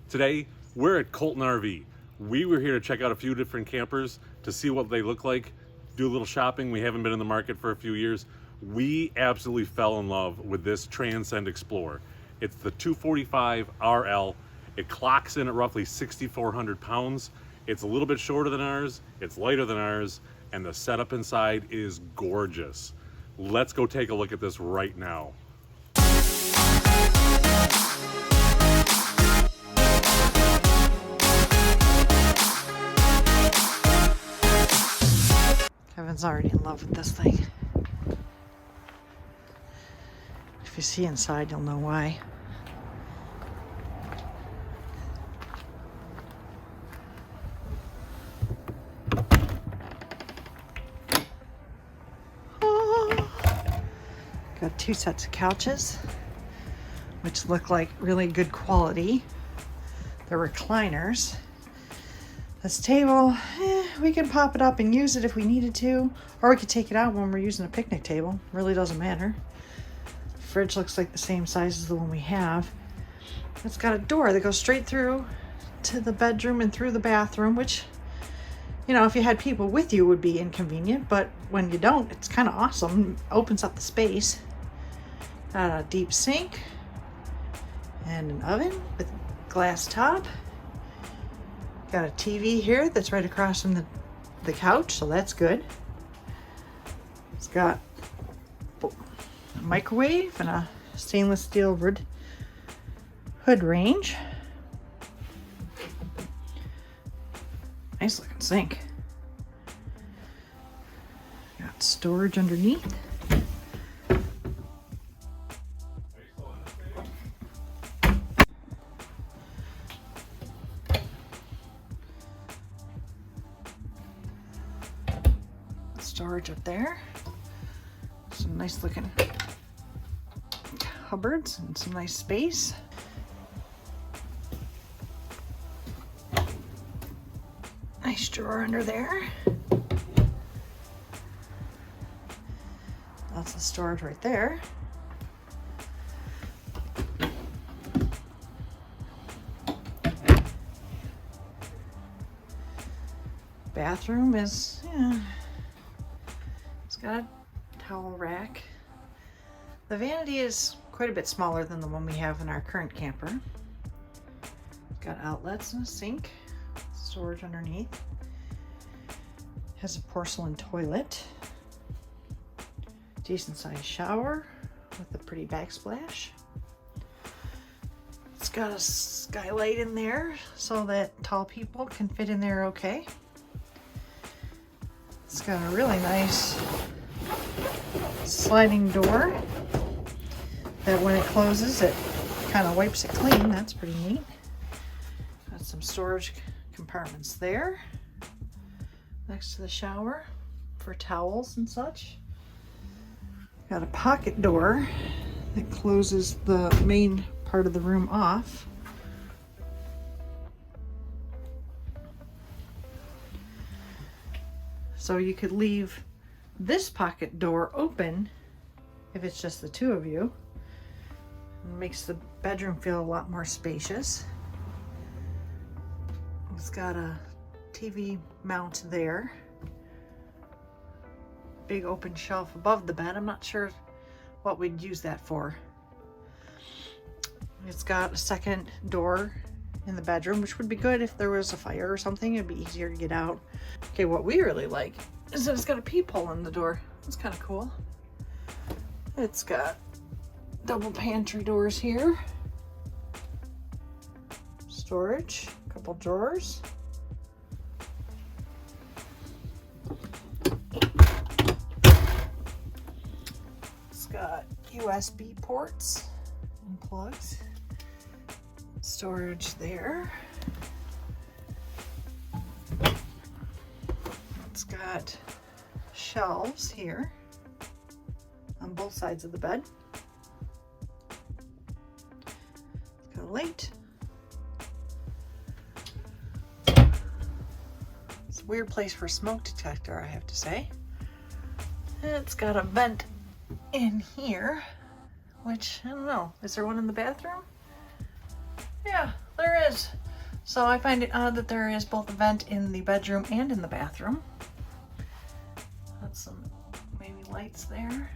Today, we're at Colton RV. We were here to check out a few different campers to see what they look like, do a little shopping. We haven't been in the market for a few years. We absolutely fell in love with this Transcend Xplor. It's the 245RL. It clocks in at roughly 6,400 pounds. It's a little bit shorter than ours, it's lighter than ours, and the setup inside is gorgeous. Let's go take a look at this right now. Kevin's already in love with this thing. If you see inside, you'll know why. Got two sets of couches, which look like really good quality. They're recliners. This table, we can pop it up and use it if we needed to, or we could take it out when we're using a picnic table. Really doesn't matter. The fridge looks like the same size as the one we have. It's got a door that goes straight through to the bedroom and through the bathroom, which, you know, if you had people with you, would be inconvenient, but when you don't, it's kind of awesome. It opens up the space. Got a deep sink and an oven with glass top. Got a TV here that's right across from the couch, so that's good. It's got a microwave and a stainless steel hood range. Nice looking sink. Got storage underneath. Storage up there. Some nice looking cupboards and some nice space. Nice drawer under there. Lots of storage right there. Bathroom is, it's got a towel rack. The vanity is quite a bit smaller than the one we have in our current camper. It's got outlets and a sink, storage underneath. Has a porcelain toilet. Decent sized shower with a pretty backsplash. It's got a skylight in there so that tall people can fit in there okay. It's got a really nice sliding door that when it closes, it kind of wipes it clean. That's pretty neat. Got some storage compartments there next to the shower for towels and such. Got a pocket door that closes the main part of the room off. So you could leave this pocket door open if it's just the two of you. It makes the bedroom feel a lot more spacious. It's got a TV mount there. Big open shelf above the bed. I'm not sure what we'd use that for. It's got a second door in the bedroom, which would be good if there was a fire or something. It'd be easier to get out. Okay, what we really like is that it's got a peephole in the door. That's kind of cool. It's got double pantry doors here. Storage, a couple drawers. It's got USB ports and plugs. Storage there. It's got shelves here on both sides of the bed. It's got a light. It's a weird place for a smoke detector, I have to say. It's got a vent in here, which, I don't know, is there one in the bathroom? Yeah, there is. So I find it odd that there is both a vent in the bedroom and in the bathroom. That's some maybe lights there.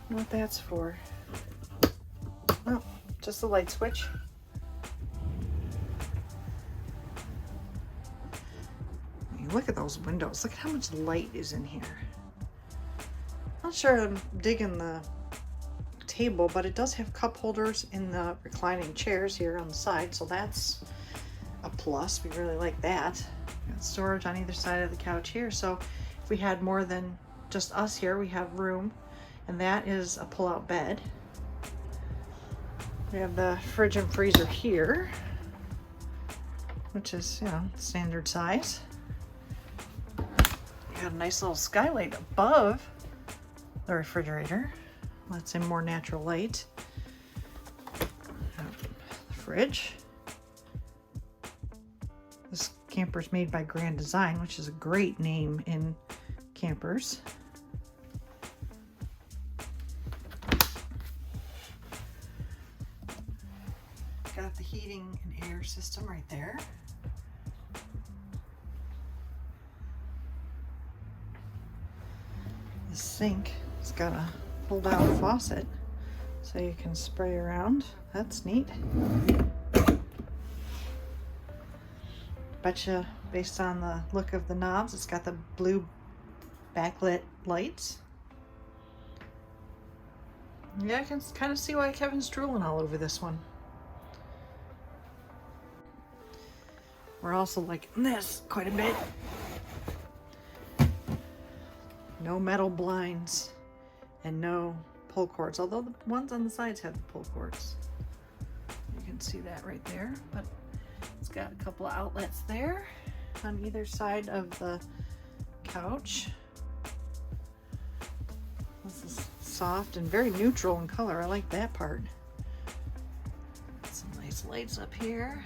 What that's for? Oh, just a light switch. I mean, look at those windows. Look at how much light is in here. Not sure I'm digging the table, but it does have cup holders in the reclining chairs here on the side, so that's a plus. We really like that. Got storage on either side of the couch here, so if we had more than just us here, we have room. And that is a pull-out bed. We have the fridge and freezer here, which is, you know, standard size. We got a nice little skylight above the refrigerator. Lets in more natural light. The fridge. This camper is made by Grand Design, which is a great name in campers. Got the heating and air system right there. The sink has got a pull-down faucet, so you can spray around. That's neat. Betcha, based on the look of the knobs, it's got the blue backlit lights. Yeah, I can kind of see why Kevin's drooling all over this one. We're also liking this quite a bit. No metal blinds and no pull cords, although the ones on the sides have the pull cords. You can see that right there, but it's got a couple of outlets there on either side of the couch. This is soft and very neutral in color. I like that part. Some nice lights up here.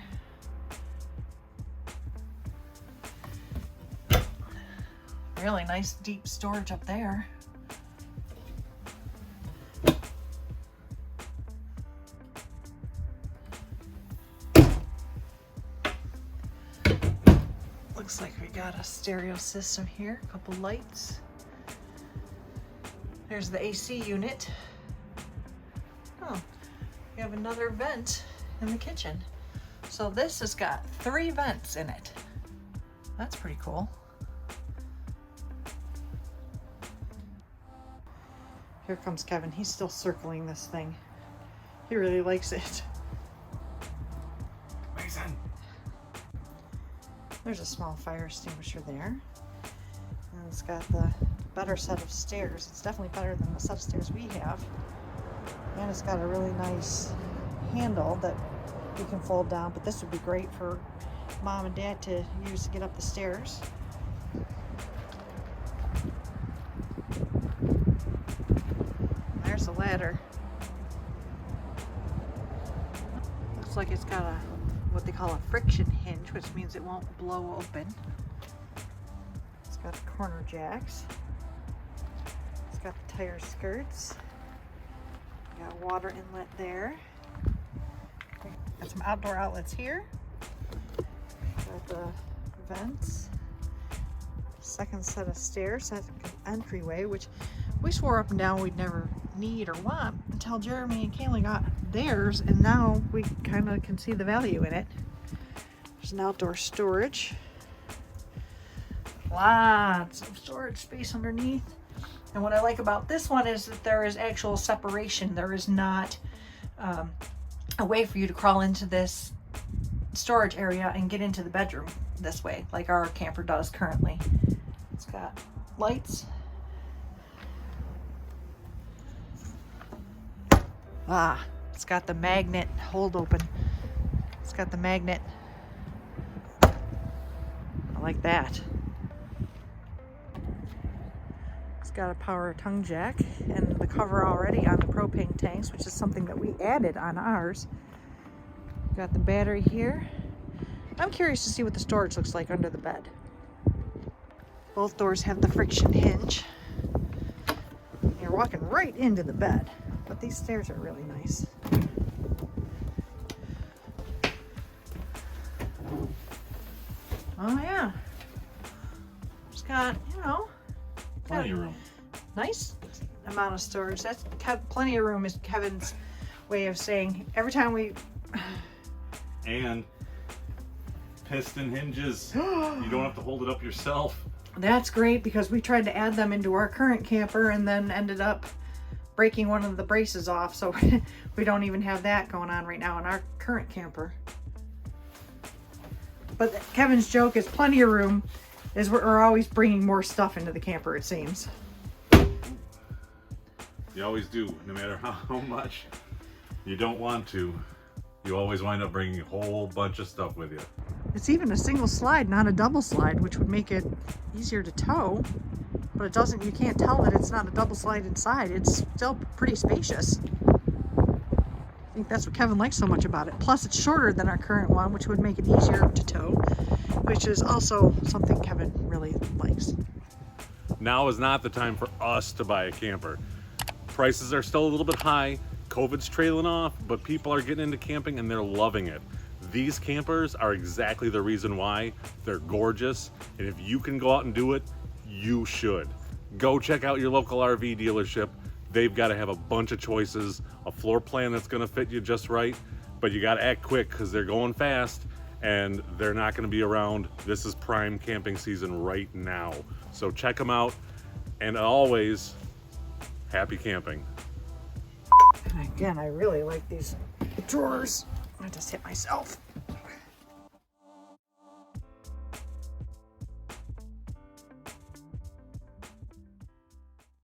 Really nice deep storage up there. Looks like we got a stereo system here, a couple lights. There's the AC unit. Oh, we have another vent in the kitchen. So this has got 3 vents in it. That's pretty cool. Here comes Kevin. He's still circling this thing. He really likes it. Mason. There's a small fire extinguisher there. And it's got the better set of stairs. It's definitely better than the set of stairs we have. And it's got a really nice handle that you can fold down, but this would be great for Mom and Dad to use to get up the stairs. There's a ladder. Looks like it's got a what they call a friction hinge, which means it won't blow open. It's got the corner jacks. It's got the tire skirts. Got a water inlet there. Got some outdoor outlets here. Got the vents. Second set of stairs, second entryway, which we swore up and down we'd never need or want until Jeremy and Kayla got theirs, and now we kind of can see the value in it. There's an outdoor storage. Lots of storage space underneath. And what I like about this one is that there is actual separation. There is not a way for you to crawl into this storage area and get into the bedroom this way, like our camper does currently. It's got lights. It's got the magnet hold open. It's got the magnet. I like that. It's got a power tongue jack and the cover already on the propane tanks, which is something that we added on ours. Got the battery here. I'm curious to see what the storage looks like under the bed. Both doors have the friction hinge. You're walking right into the bed. but these stairs are really nice. Oh yeah. It's got, you know, Plenty of room. nice amount of storage. That's plenty of room is Kevin's way of saying every time we And piston hinges. You don't have to hold it up yourself. That's great because we tried to add them into our current camper and then ended up breaking one of the braces off, so we don't even have that going on right now in our current camper. But Kevin's joke is plenty of room is we're always bringing more stuff into the camper, it seems. You always do, no matter how much you don't want to. You always wind up bringing a whole bunch of stuff with you. It's even a single slide, not a double slide, which would make it easier to tow. But it doesn't, you can't tell that it's not a double slide inside. It's still pretty spacious. I think that's what Kevin likes so much about it. Plus it's shorter than our current one, which would make it easier to tow, which is also something Kevin really likes. Now is not the time for us to buy a camper. Prices are still a little bit high. COVID's trailing off, but people are getting into camping and they're loving it. These campers are exactly the reason why. They're gorgeous, and if you can go out and do it, you should. Go check out your local RV dealership. They've got to have a bunch of choices, a floor plan that's going to fit you just right, but you got to act quick because they're going fast and they're not going to be around. This is prime camping season right now. So check them out, and always, happy camping. And again, I really like these drawers. I just hit myself.